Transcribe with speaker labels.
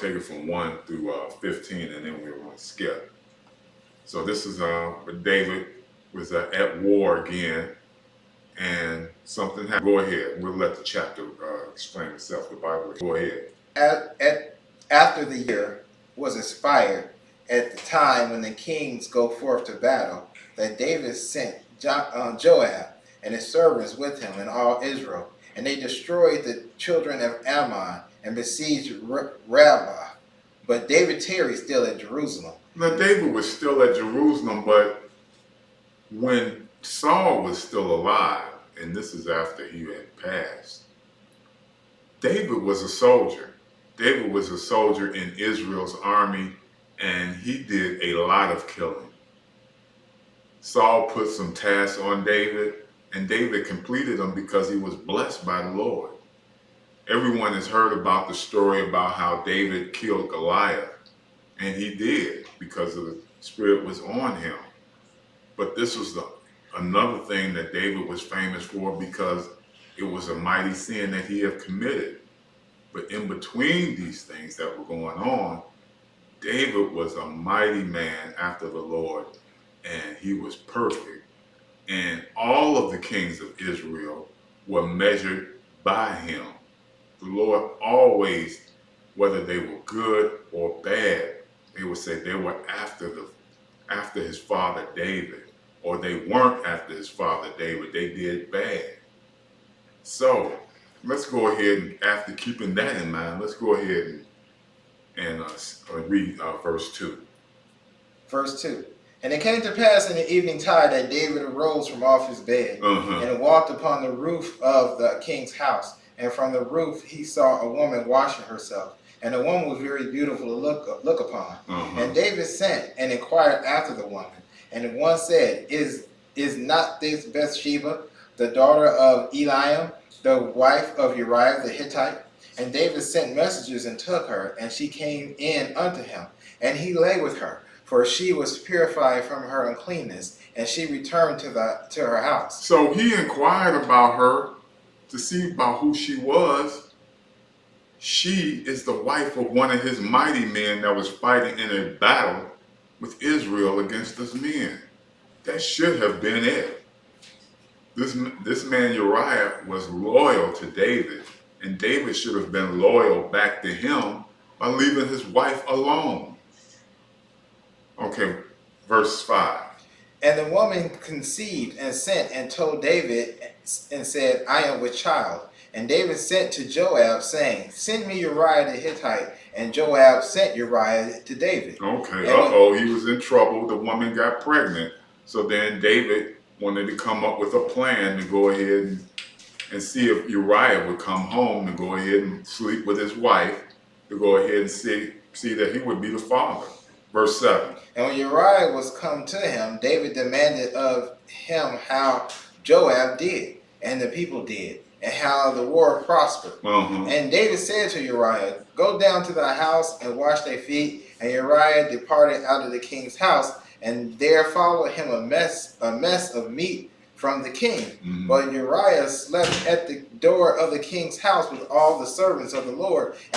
Speaker 1: take it from 1 through 15, and then we're going to skip. So this is David was at war again, and something happened. Go ahead. We'll let the chapter explain itself. The Bible. Go ahead.
Speaker 2: After the year was expired, at the time when the kings go forth to battle, that David sent Joab and his servants with him and all Israel, and they destroyed the children of Ammon and besieged Rabbah. But David tarried still at Jerusalem.
Speaker 1: Now David was still at Jerusalem, but when Saul was still alive, and this is after he had passed, David was a soldier. David was a soldier in Israel's army, and he did a lot of killing. Saul put some tasks on David, and David completed them because he was blessed by the Lord. Everyone has heard about the story about how David killed Goliath, and he did because the Spirit was on him. But this was another thing that David was famous for because it was a mighty sin that he had committed. But in between these things that were going on, David was a mighty man after the Lord, and he was perfect. And all of the kings of Israel were measured by him. The Lord always, whether they were good or bad, they would say they were after his father David, or they weren't after his father David. They did bad. So let's go ahead and, after keeping that in mind, let's go ahead and read verse 2.
Speaker 2: Verse 2. And it came to pass in the evening tide that David arose from off his bed and walked upon the roof of the king's house. And from the roof he saw a woman washing herself. And the woman was very beautiful to look upon. And David sent and inquired after the woman. And one said, Is not this Bathsheba, the daughter of Eliam, the wife of Uriah the Hittite? And David sent messengers and took her, and she came in unto him. And he lay with her, for she was purified from her uncleanness, and she returned to her house.
Speaker 1: So he inquired about her to see about who she was. She is the wife of one of his mighty men that was fighting in a battle with Israel against his men. That should have been it. This man Uriah was loyal to David, and David should have been loyal back to him by leaving his wife alone. Okay, verse 5.
Speaker 2: And the woman conceived and sent and told David and said, I am with child. And David sent to Joab, saying, Send me Uriah the Hittite. And Joab sent Uriah to David.
Speaker 1: Okay, he was in trouble. The woman got pregnant. So then David wanted to come up with a plan to go ahead and see if Uriah would come home, to go ahead and sleep with his wife, to go ahead and see that he would be the father. Verse 7.
Speaker 2: And when Uriah was come to him, David demanded of him how Joab did, and the people did, and how the war prospered. And David said to Uriah, Go down to thy house and wash thy feet. And Uriah departed out of the king's house, and there followed him a mess of meat from the king. But Uriah slept at the door of the king's house with all the servants of the Lord. And